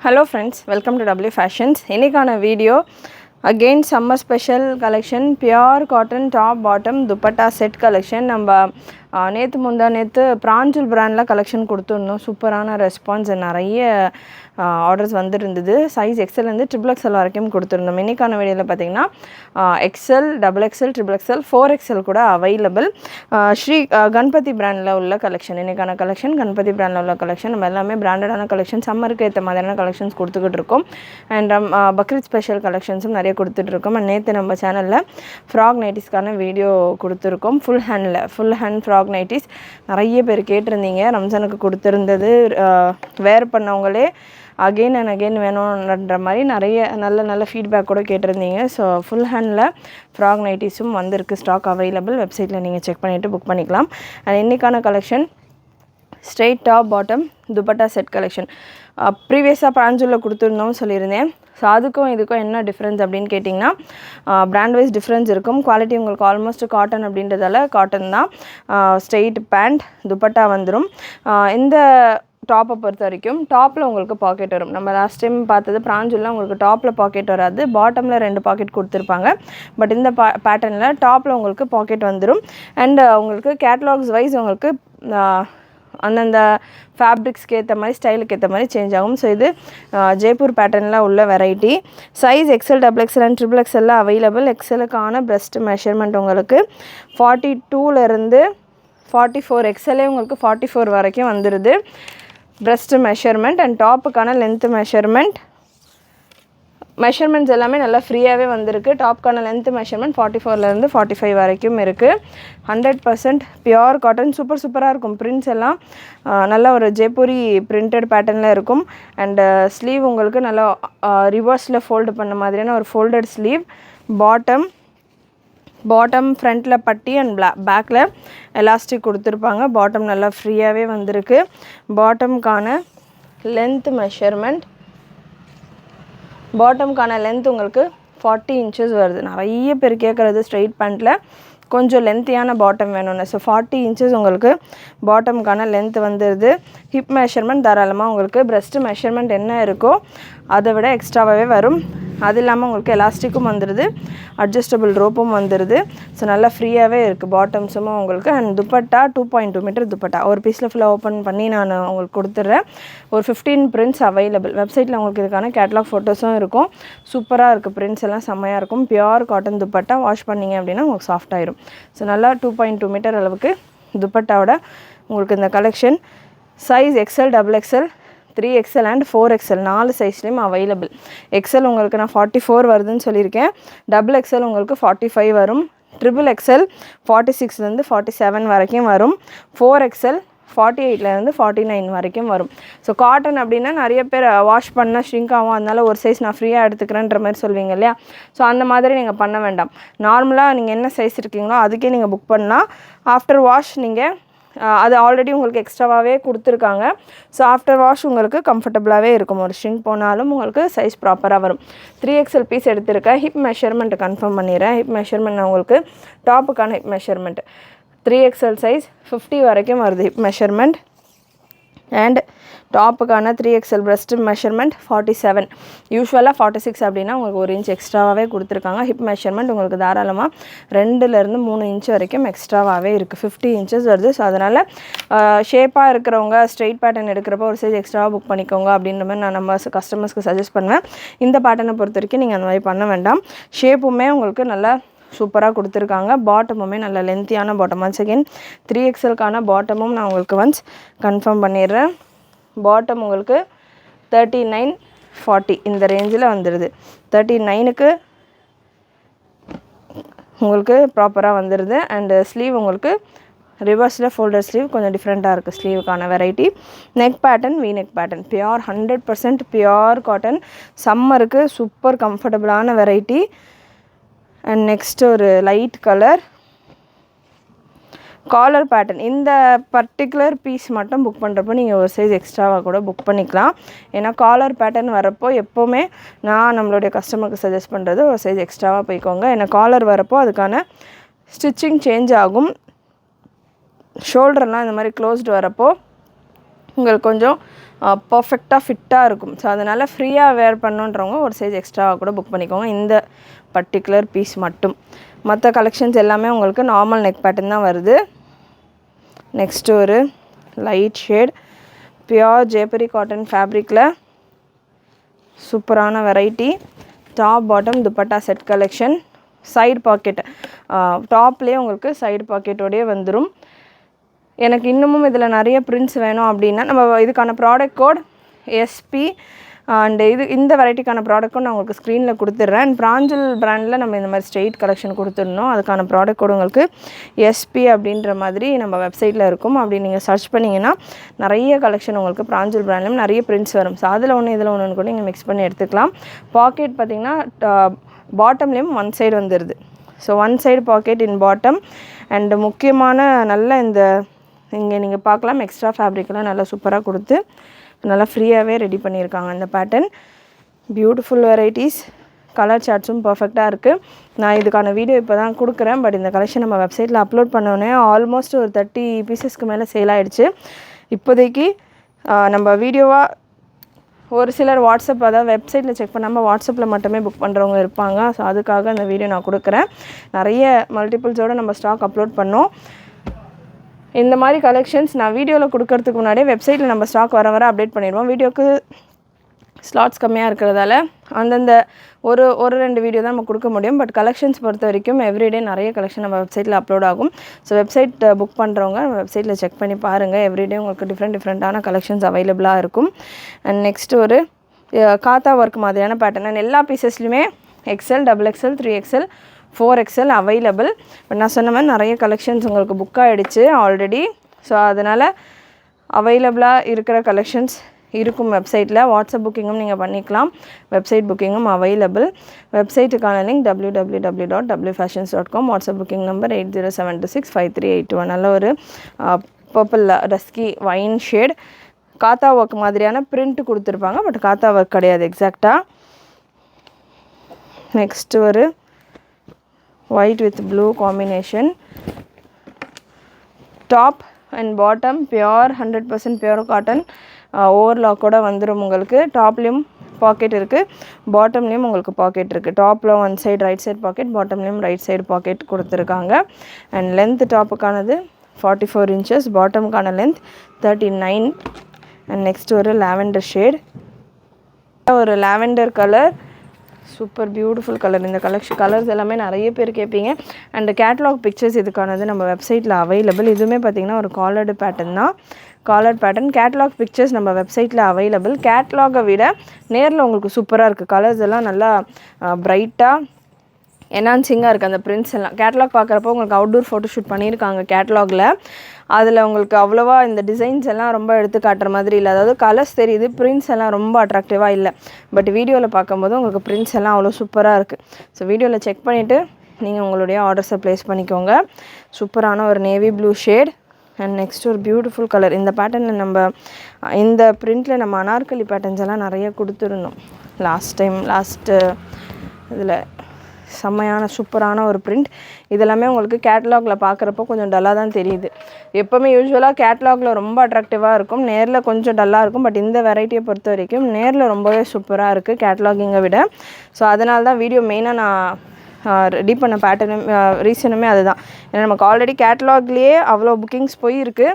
Hello friends, welcome to W Fashions. இன்னைக்கான video again summer special collection pure cotton top bottom dupatta set collection. நம்ம நேற்று முந்தா நேற்று பிராஞ்சூல் பிராண்டில் கலெக்ஷன் கொடுத்துருந்தோம். சூப்பரான ரெஸ்பான்ஸ், நிறைய ஆர்டர்ஸ் வந்துருந்தது. சைஸ் எக்ஸல்லேருந்து XXL வரைக்கும் கொடுத்துருந்தோம். இன்றைக்கான வீடியோவில் பார்த்திங்கன்னா XL, XXL, XXL, 4XL கூட அவைலபிள். ஸ்ரீ கணபதி பிராண்டில் உள்ள கலெக்ஷன் இன்றைக்கான கலெக்ஷன். கணபதி பிராண்டில் உள்ள கலெக்ஷன் நம்ம எல்லாமே பிராண்டடான கலெக்ஷன், சம்மருக்கு ஏற்ற மாதிரியான கலெக்ஷன்ஸ் கொடுத்துக்கிட்டு இருக்கோம். அண்ட் பக்ரீத் ஸ்பெஷல் கலெக்ஷன்ஸும் நிறைய கொடுத்துட்ருக்கோம். அண்ட் நேற்று நம்ம சேனலில் ஃப்ராக் நைட்டிஸ்க்கான வீடியோ கொடுத்துருக்கோம். ஃபுல் ஹேண்ட் ஃப்ராக் நைட்டிஸ் நிறைய பேர் கேட்டிருந்தீங்க. ரம்ஜானுக்கு கொடுத்துருந்தது வேர் பண்ணவங்களே அகெயின் அண்ட் அகெயின் வேணுன்ற மாதிரி நிறைய நல்ல ஃபீட்பேக் கூட கேட்டிருந்தீங்க. ஸோ ஃபுல் ஹேண்டில் ஃப்ராக் நைட்டிஸும் வந்திருக்கு, ஸ்டாக் அவைலபிள். வெப்சைட்டில் நீங்கள் செக் பண்ணிவிட்டு புக் பண்ணிக்கலாம். அண்ட் இன்றைக்கான collection straight top bottom dupatta set collection. ப்ரீவியஸாக பிராஞ்சூலில் கொடுத்துருந்தோம் சொல்லியிருந்தேன். ஸோ அதுக்கும் இதுக்கும் என்ன டிஃப்ரென்ஸ் அப்படின்னு கேட்டிங்கன்னா, பிராண்ட் வைஸ் டிஃப்ரென்ஸ் இருக்கும். குவாலிட்டி உங்களுக்கு ஆல்மோஸ்ட் காட்டன் அப்படின்றதால காட்டன் தான். ஸ்ட்ரெயிட் பேண்ட் துப்பட்டா வந்துடும். இந்த டாப்பை பொறுத்த வரைக்கும் டாப்பில் உங்களுக்கு பாக்கெட் வரும். நம்ம லாஸ்ட் டைம் பார்த்தது பிராஞ்சூலில் உங்களுக்கு டாப்பில் பாக்கெட் வராது, பாட்டமில் 2 பாக்கெட் கொடுத்துருப்பாங்க. பட் இந்த பேட்டர்னில் டாப்பில் உங்களுக்கு பாக்கெட் வந்துடும். அண்ட் உங்களுக்கு கேட்லாக்ஸ் வைஸ் உங்களுக்கு அந்தந்த ஃபேப்ரிக்ஸ்க்கு ஏற்ற மாதிரி, ஸ்டைலுக்கு ஏற்ற மாதிரி சேஞ்ச் ஆகும். ஸோ இது ஜெய்ப்பூர் பேட்டர்னில் உள்ள variety. Size XL, XXL and XXL available. எக்ஸலுக்கான பிரஸ்ட் மெஷர்மெண்ட் உங்களுக்கு 42லேருந்து 44, எக்ஸலே உங்களுக்கு 44 வரைக்கும் வந்துடுது பிரஸ்ட் மெஷர்மெண்ட். அண்ட் டாப்புக்கான லென்த் மெஷர்மெண்ட்ஸ் எல்லாமே நல்லா ஃப்ரீயாகவே வந்திருக்கு. டாப்க்கான லென்த் மெஷர்மெண்ட் 44லேருந்து 45 வரைக்கும் இருக்குது. 100% பியோர் காட்டன். சூப்பராக இருக்கும். பிரிண்ட்ஸ் எல்லாம் நல்ல ஒரு ஜெய்ப்பூரி பிரிண்டட் பேட்டர்னில் இருக்கும். அண்டு ஸ்லீவ் உங்களுக்கு நல்லா ரிவர்ஸில் ஃபோல்டு பண்ண மாதிரியான ஒரு ஃபோல்டட் ஸ்லீவ். பாட்டம் ஃப்ரண்ட்டில் பட்டி அண்ட் பேக்கில் எலாஸ்டிக் கொடுத்துருப்பாங்க. பாட்டம் நல்லா ஃப்ரீயாகவே வந்திருக்கு. பாட்டம்க்கான லென்த் மெஷர்மெண்ட், பாட்டம்க்கான லென்த் உங்களுக்கு 40 இன்ச்சஸ் வருது. நிறைய பேர் கேட்குறது ஸ்ட்ரெயிட் பேண்ட்டில் கொஞ்சம் லென்த்தியான பாட்டம் வேணும்னு. ஸோ 40 இன்ச்சஸ் உங்களுக்கு பாட்டம்க்கான லென்த் வந்துடுது. ஹிப் மெஷர்மெண்ட் தாராளமாக உங்களுக்கு பிரஸ்ட் மெஷர்மெண்ட் என்ன இருக்கோ அதை விட எக்ஸ்ட்ராவாகவே வரும். அது இல்லாமல் உங்களுக்கு எலாஸ்டிக்கும் வந்துடுது, அட்ஜஸ்டபிள் ரோப்பும் வந்துடுது. ஸோ நல்லா ஃப்ரீயாகவே இருக்குது பாட்டம்ஸும் உங்களுக்கு. அண்ட் துப்பட்டா 2.2 மீட்டர் துப்பட்டா ஒரு பீஸில் ஃபுல்லாக ஓப்பன் பண்ணி நான் உங்களுக்கு கொடுத்துட்றேன். ஒரு 15 பிரிண்ட்ஸ் அவைலபிள். வெப்சைட்டில் உங்களுக்கு இதுக்கான கேட்லாக் ஃபோட்டோஸும் இருக்கும். சூப்பராக இருக்குது. பிரிண்ட்ஸ் எல்லாம் செம்மையாக இருக்கும். Pure cotton dupatta. வாஷ் பண்ணிங்க அப்படின்னா உங்களுக்கு சாஃப்ட் ஆயிரும். ஸோ நல்லா 2.2 மீட்டர் அளவுக்கு துப்பட்டாவோட உங்களுக்கு இந்த collection. Size XL, XXL, 3XL and 4XL 4 சைஸ்லேயும் அவைலபிள். XL உங்களுக்கு நான் 44 வருதுன்னு சொல்லியிருக்கேன். XXL உங்களுக்கு 45 வரும். XXL 46லேருந்து 47 வரைக்கும் வரும். 4XL 48லேருந்து 49 வரைக்கும் வரும். ஸோ காட்டன் அப்படின்னா நிறைய பேர் வாஷ் பண்ணால் ஷ்ரிங்க் ஆகும், அதனால ஒரு சைஸ் நான் ஃப்ரீயாக எடுத்துக்கிறேன்ற மாதிரி சொல்வீங்க இல்லையா. ஸோ அந்த மாதிரி நீங்கள் பண்ண வேண்டாம். நார்மலாக நீங்கள் என்ன சைஸ் இருக்கீங்களோ அதுக்கே நீங்கள் புக் பண்ணலாம். ஆஃப்டர் வாஷ் நீங்கள் அது ஆல்ரெடி உங்களுக்கு எக்ஸ்ட்ராவாகவே கொடுத்துருக்காங்க. ஸோ ஆஃப்டர் வாஷ் உங்களுக்கு கம்ஃபர்டபுளாகவே இருக்கும். ஒரு ஷ்ரிங்க் போனாலும் உங்களுக்கு சைஸ் ப்ராப்பராக வரும். 3XL பீஸ் எடுத்திருக்கேன். ஹிப் மெஷர்மெண்ட் கன்ஃபார்ம் பண்ணிடுறேன். ஹிப் மெஷர்மெண்ட் நான் உங்களுக்கு டாப்புக்கான ஹிப் மெஷர்மெண்ட் 3XL சைஸ் 50 வரைக்கும் வருது ஹிப் மெஷர்மெண்ட். அண்ட் டாப்புக்கான 3XL பிரஸ்ட் மெஷர்மெண்ட் 47. யூஸ்வலாக 46 அப்படின்னா உங்களுக்கு 1 இன்ச் எக்ஸ்ட்ராவாகவே கொடுத்துருக்காங்க. ஹிப் மெஷர்மெண்ட் உங்களுக்கு தாராளமாக 2லேருந்து 3 இன்ச் வரைக்கும் எக்ஸ்ட்ராவாகவே இருக்குது. 50 இன்ச்சஸ் வருது. ஸோ அதனால் ஷேப்பாக இருக்கிறவங்க ஸ்ட்ரெயிட் பேட்டர்ன் எடுக்கிறப்போ ஒரு சைஸ் எக்ஸ்ட்ராவாக புக் பண்ணிக்கோங்க அப்படின்ற மாதிரி நான் நம்ம கஸ்டமர்ஸ்க்கு சஜஸ்ட் பண்ணுவேன். இந்த பேட்டர்னை பொறுத்த வரைக்கும் நீங்கள் அந்த மாதிரி பண்ண வேண்டாம். ஷேப்புமே உங்களுக்கு நல்லா சூப்பராக கொடுத்துருக்காங்க. பாட்டமுமே நல்ல லென்த்தியான பாட்டம். ஒன்ஸ் அகெயின் 3XLக்கான பாட்டமும் நான் உங்களுக்கு ஒன்ஸ் கன்ஃபார்ம் பண்ணிடுறேன். பாட்டம் உங்களுக்கு 39, 40 இந்த ரேஞ்சில் வந்துடுது. 39க்கு உங்களுக்கு ப்ராப்பராக வந்துடுது. அண்டு ஸ்லீவ் உங்களுக்கு ரிவர்ஸில் ஃபோல்டர் ஸ்லீவ் கொஞ்சம் டிஃப்ரெண்ட்டாக இருக்குது. ஸ்லீவுக்கான variety. Neck pattern V-neck pattern pure 100% pure cotton. சம்மருக்கு சூப்பர் கம்ஃபர்டபுளான வெரைட்டி. அண்ட் நெக்ஸ்ட் ஒரு லைட் கலர் காலர் பேட்டர்ன். இந்த பர்டிகுலர் பீஸ் மட்டும் புக் பண்ணுறப்போ நீங்கள் ஒரு சைஸ் எக்ஸ்ட்ராவாக கூட புக் பண்ணிக்கலாம். ஏன்னா காலர் பேட்டர்ன் வரப்போ எப்போவுமே நான் நம்மளுடைய கஸ்டமருக்கு சஜஸ்ட் பண்ணுறது ஒரு சைஸ் எக்ஸ்ட்ராவாக போய்க்கோங்க. ஏன்னா காலர் வரப்போ அதுக்கான ஸ்டிச்சிங் சேஞ்ச் ஆகும். ஷோல்டர்லாம் இந்த மாதிரி க்ளோஸ்டு வரப்போ உங்களுக்கு கொஞ்சம் பர்ஃபெக்டாக ஃபிட்டாக இருக்கும். ஸோ அதனால் ஃப்ரீயாக வேர் பண்ணுன்றவங்க ஒரு சைஸ் எக்ஸ்ட்ராவாக கூட புக் பண்ணிக்கோங்க இந்த பர்டிகுலர் பீஸ் மட்டும். மற்ற கலெக்ஷன்ஸ் எல்லாமே உங்களுக்கு நார்மல் நெக் பேட்டர்ன் தான் வருது. நெக்ஸ்ட்டு ஒரு லைட் ஷேட் பியோர் ஜேப்பரி காட்டன் ஃபேப்ரிக்கில் சூப்பரான variety. Top bottom dupatta set collection. Side pocket டாப்லேயே உங்களுக்கு சைடு பாக்கெட்டோடையே வந்துடும். எனக்கு இன்னமும் இதில் நிறைய பிரிண்ட்ஸ் வேணும் அப்படின்னா நம்ம இதுக்கான ப்ராடக்ட் கோட் எஸ்பி அண்டு இந்த வெரைட்டிக்கான ப்ராடக்ட்டும் நான் உங்களுக்கு ஸ்க்ரீனில் கொடுத்துட்றேன். அண்ட் பிராஞ்சல் பிராண்டில் நம்ம இந்த மாதிரி ஸ்ட்ரெயிட் கலெக்ஷன் கொடுத்துருந்தோம். அதுக்கான ப்ராடக்ட் கோடு உங்களுக்கு எஸ்பி அப்படின்ற மாதிரி நம்ம வெப்சைட்டில் இருக்கும். அப்படி நீங்கள் சர்ச் பண்ணிங்கன்னா நிறைய கலெக்ஷன் உங்களுக்கு பிராஞ்சல் பிராண்ட்லையும் நிறைய பிரிண்ட்ஸ் வரும். ஸோ அதில் ஒன்று இதில் ஒன்று கூட நீங்கள் மிக்ஸ் பண்ணி எடுத்துக்கலாம். பாக்கெட் பார்த்திங்கன்னா பாட்டம்லேயும் ஒன் சைடு வந்துடுது. So one side packet in bottom. And முக்கியமான நல்ல இந்த இங்கே நீங்கள் பார்க்கலாம் எக்ஸ்ட்ரா ஃபேப்ரிக்கெலாம் நல்லா சூப்பராக கொடுத்து நல்லா ஃப்ரீயாகவே ரெடி பண்ணியிருக்காங்க இந்த பேட்டர்ன். Beautiful varieties. கலர் சார்ட்ஸும் பர்ஃபெக்டாக இருக்குது. நான் இதுக்கான வீடியோ இப்போ தான் கொடுக்குறேன். பட் இந்த கலெக்ஷன் நம்ம வெப்சைட்டில் அப்லோட் பண்ணோன்னே ஆல்மோஸ்ட் ஒரு 30 பீசஸ்க்கு மேலே சேல் ஆகிடுச்சு. இப்போதைக்கு நம்ம வீடியோவாக ஒரு சிலர் வாட்ஸ்அப் அதாவது வெப்சைட்டில் செக் பண்ணாமல் வாட்ஸ்அப்பில் மட்டுமே புக் பண்ணுறவங்க இருப்பாங்க. ஸோ அதுக்காக அந்த வீடியோ நான் கொடுக்குறேன். நிறைய மல்டிபிள்ஸோடு நம்ம ஸ்டாக் அப்லோட் பண்ணோம். இந்த மாதிரி கலெக்ஷன்ஸ் நான் வீடியோவில் கொடுக்கறதுக்கு முன்னாடியே வெப்சைட்டில் நம்ம ஸ்டாக் வர அப்டேட் பண்ணிடுவோம். வீடியோக்கு ஸ்லாட்ஸ் கம்மியாக இருக்கிறதால அந்தந்த ஒரு 2 வீடியோ தான் நம்ம கொடுக்க முடியும். பட் கலெக்ஷன்ஸ் பொறுத்த வரைக்கும் எவ்ரிடே நிறைய கலெக்ஷன் நம்ம வெப்சைட்டில் அப்லோட் ஆகும். ஸோ வெப்சைட் புக் பண்ணுறவங்க வெப்சைட்டில் செக் பண்ணி பாருங்கள். எவ்ரிடே உங்களுக்கு டிஃப்ரெண்ட்டான கலெக்ஷன்ஸ் அவைலபிளாக இருக்கும். அண்ட் நெக்ஸ்ட் ஒரு காத்தா ஒர்க் மாதிரியான பேட்டர்ன். அண்ட் எல்லா பீசஸ்லையுமே XL, XXL, 3XL, 4XL available. இப்போ நான் சொன்ன மாதிரி நிறைய கலெக்ஷன்ஸ் உங்களுக்கு புக் ஆகிடுச்சு ஆல்ரெடி. ஸோ அதனால் அவைலபிளாக இருக்கிற கலெக்ஷன்ஸ் இருக்கும் வெப்சைட்டில். வாட்ஸ்அப் புக்கிங்கும் நீங்கள் பண்ணிக்கலாம். வெப்சைட் புக்கிங்கும் அவைலபிள். வெப்சைட்டுக்கான link www.wfashions.com. WhatsApp booking number 8072653821. நல்ல ஒரு பர்பிள் டஸ்கி வைன் ஷேட் காத்தா ஒர்க் மாதிரியான பிரிண்ட் கொடுத்துருப்பாங்க. பட் காத்தா ஒர்க் கிடையாது எக்ஸாக்டாக. நெக்ஸ்ட் ஒரு white with blue combination. Top and bottom pure 100% pure cotton ஓவர்லாக்கோட வந்துடும் உங்களுக்கு. டாப்லேயும் பாக்கெட் இருக்குது, பாட்டம்லேயும் உங்களுக்கு பாக்கெட் இருக்குது. டாப்பில் one side right side pocket, பாட்டம்லேயும் ரைட் சைடு பாக்கெட் கொடுத்துருக்காங்க. அண்ட் லென்த் டாப்புக்கானது 44 inches, பாட்டமுக்கான லென்த் 39. அண்ட் நெக்ஸ்ட் ஒரு லாவெண்டர் ஷேட், ஒரு lavender colour, super beautiful colour. இந்த கலர்ஸ் எல்லாமே நிறைய பேர் கேட்பீங்க. அண்ட் கேட்லாக் பிக்சர்ஸ் இதுக்கானது நம்ம வெப்சைட்டில் அவைலபிள். இதுவுமே பார்த்திங்கன்னா ஒரு காலர்டு பேட்டர்ன் தான். காலர் பேட்டர்ன் கேட்லாக் பிக்சர்ஸ் நம்ம வெப்சைட்டில் அவைலபிள். கேட்லாகை விட நேரில் உங்களுக்கு சூப்பராக இருக்குது. கலர்ஸ் எல்லாம் நல்லா ப்ரைட்டாக என்ஹான்சிங்காக இருக்குது அந்த பிரிண்ட்ஸ் எல்லாம். கேட்லாக் பார்க்குறப்போ உங்களுக்கு அவுட்டோர் ஃபோட்டோஷூட் பண்ணியிருக்காங்க கேட்லாகில். அதில் உங்களுக்கு அவ்வளோவா இந்த டிசைன்ஸ் எல்லாம் ரொம்ப எடுத்து காட்டுற மாதிரி இல்லை. அதாவது கலர்ஸ் தெரியுது, பிரிண்ட்ஸ் எல்லாம் ரொம்ப அட்ராக்டிவாக இல்லை. பட் வீடியோவில் பார்க்கும்போது உங்களுக்கு பிரிண்ட்ஸ் எல்லாம் அவ்வளோ சூப்பராக இருக்குது. ஸோ வீடியோவில் செக் பண்ணிவிட்டு நீங்கள் உங்களுடைய ஆர்டர்ஸை ப்ளேஸ் பண்ணிக்கோங்க. சூப்பரான ஒரு navy blue shade. And next ஒரு பியூட்டிஃபுல் கலர். இந்த பேட்டர்னில் நம்ம இந்த பிரிண்டில் நம்ம அனார்கலி பேட்டர்ன்ஸ் எல்லாம் நிறைய கொடுத்துருந்தோம் லாஸ்ட்டு இதில். செம்மையான சூப்பரான ஒரு பிரிண்ட். இதெல்லாமே உங்களுக்கு கேட்லாகில் பார்க்குறப்போ கொஞ்சம் டல்லாக தான் தெரியுது. எப்போவுமே யூஸ்வலாக கேட்லாகில் ரொம்ப அட்ராக்டிவாக இருக்கும், நேரில் கொஞ்சம் டல்லாக இருக்கும். பட் இந்த வெரைட்டியை பொறுத்த வரைக்கும் நேரில் ரொம்பவே சூப்பராக இருக்குது கேட்லாகிங்கை விட. ஸோ அதனால தான் வீடியோ மெயினாக நான் ரெடி பண்ண பேட்டர்னும் ரீசனுமே அதுதான். ஏன்னா நமக்கு ஆல்ரெடி கேட்லாக்லேயே அவ்வளோ புக்கிங்ஸ் போயிருக்கு.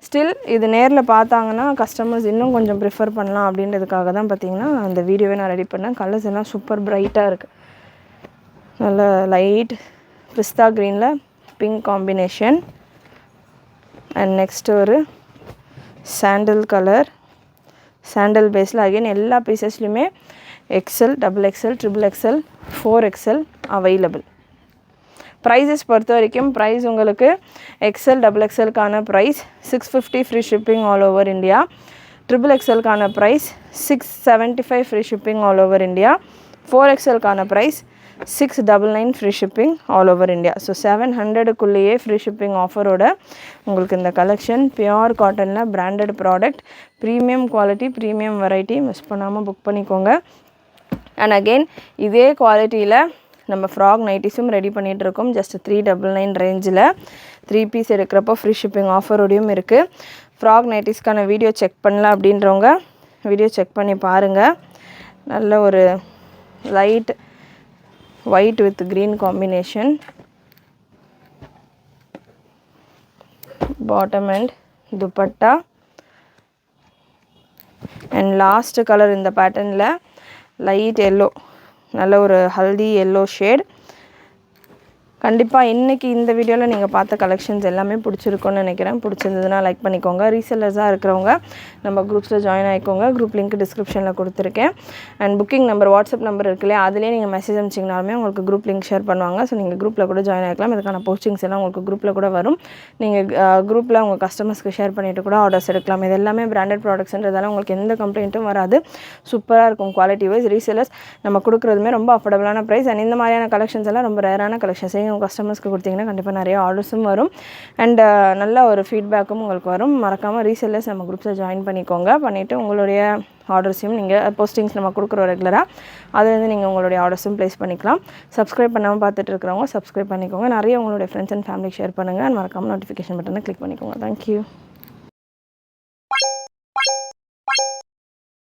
ஸ்டில் இது நேரில் பார்த்தாங்கன்னா கஸ்டமர்ஸ் இன்னும் கொஞ்சம் ப்ரிஃபர் பண்ணலாம் அப்படின்றதுக்காக தான் பார்த்திங்கன்னா அந்த வீடியோவே நான் ரெடி பண்ணேன். கலர்ஸ் எல்லாம் சூப்பர் ப்ரைட்டாக இருக்குது. நல்ல லைட் பிஸ்தா க்ரீனில் பிங்க் காம்பினேஷன். அண்ட் நெக்ஸ்ட் ஒரு சாண்டல் கலர், சாண்டல் பேஸில் அகைன் எல்லா பீசஸ்லையுமே XL, XXL, XXL, 4XL available. Prices பொறுத்த வரைக்கும் ப்ரைஸ் உங்களுக்கு XL, XXLக்கான price 650 free shipping all over India. XXLக்கான price 675 free shipping all over India. 4XLக்கான price 699 free shipping all over India. So 700க்குள்ளேயே ஃப்ரீ ஷிப்பிங் ஆஃபரோட உங்களுக்கு இந்த கலெக்ஷன் பியோர் காட்டனில் branded product, premium quality, premium variety. Miss பண்ணாமல் book பண்ணிக்கோங்க. And again இதே குவாலிட்டியில் நம்ம ஃப்ராக் நைட்டிஸும் ரெடி பண்ணிகிட்ருக்கோம். ஜஸ்ட் 399 ரேஞ்சில் 3 பீஸ் எடுக்கிறப்போ ஃப்ரீ ஷிப்பிங் ஆஃபரோடையும் இருக்குது. ஃப்ராக் நைட்டிஸ்க்கான வீடியோ செக் பண்ணல அப்படின்றவங்க வீடியோ செக் பண்ணி பாருங்கள். நல்ல ஒரு light white with green combination. Bottom and dupatta. And last colour இந்த பேட்டர்னில் லைட் எல்லோ, நல்ல ஒரு ஹல்தி எல்லோ ஷேட். கண்டிப்பாக இன்றைக்கி இந்த வீடியோவில் நீங்கள் பார்த்த கலெக்ஷன்ஸ் எல்லாமே பிடிச்சிருக்குன்னு நினைக்கிறேன். பிடிச்சிருந்ததுன்னா லைக் பண்ணிக்கோங்க. ரீசெல்லர்ஸாக இருக்கிறவங்க நம்ம குரூப்ஸில் ஜாயின் ஆகிக்கோங்க. குரூப் லிங்க் டிஸ்கிரிப்ஷனில் கொடுத்துருக்கேன். And booking number, WhatsApp number இருக்கு இல்லையா, அதிலே நீங்கள் மெசேஜ் அனுப்பிச்சிங்கனாலுமே உங்களுக்கு குரூப் லிங்க் ஷேர் பண்ணுவாங்க. ஸோ நீங்கள் குரூப்பில் கூட ஜாயின் ஆகிக்கலாம். இதுக்கான போஸ்டிங்ஸ் எல்லாம் உங்களுக்கு குரூப்பில் கூட வரும். நீங்கள் குரூப்பில் உங்கள் கஸ்டமர்ஸ்க்கு ஷேர் பண்ணிவிட்டு கூட ஆர்டர்ஸ் எடுக்கலாம். இது எல்லாமே பிராண்டட் ப்ராடக்ட்ஸ்ன்றதால உங்களுக்கு எந்த கம்ப்ளைண்ட்டும் வராது. சூப்பராக இருக்கும் குவாலிட்டி வைஸ். ரீசெல்லர்ஸ் நம்ம கொடுக்குறதுமே ரொம்ப அஃபோர்டபுளான ப்ரைஸ். அண்ட் இந்த மாதிரியான கலெக்ஷன்ஸ் எல்லாம் ரொம்ப ரேரான கலெக்ஷன்ஸ். உங்கள் கஸ்டமர்ஸ்க்கு கொடுத்தீங்கன்னா கண்டிப்பாக நிறைய ஆர்டர்ஸும் வரும். அண்ட் நல்ல ஒரு ஃபீட்பேக்கும் உங்களுக்கு வரும். மறக்காமல் ரீசெல்லர்ஸ் நம்ம குரூப்ஸில் ஜாயின் பண்ணிக்கோங்க. பண்ணிவிட்டு உங்களுடைய ஆர்டர்ஸையும் நீங்கள் போஸ்டிங்ஸ் நம்ம கொடுக்குறோம் ரெகுலராக, அதுலேருந்து நீங்கள் உங்களுடைய ஆர்டர்ஸும் ப்ளேஸ் பண்ணிக்கலாம். சப்ஸ்கிரைப் பண்ணாமல் பார்த்துட்டு இருக்கிறவங்க சப்ஸ்கிரைப் பண்ணிக்கோங்க. நிறைய உங்களுடைய ஃப்ரெண்ட்ஸ் அண்ட் ஃபேமிலிக்கு ஷேர் பண்ணுங்கள். அண்ட் மறக்காமல் நோட்டிஃபிகேஷன் பட்டனை கிளிக் பண்ணிக்கோங்க. தேங்க்யூ.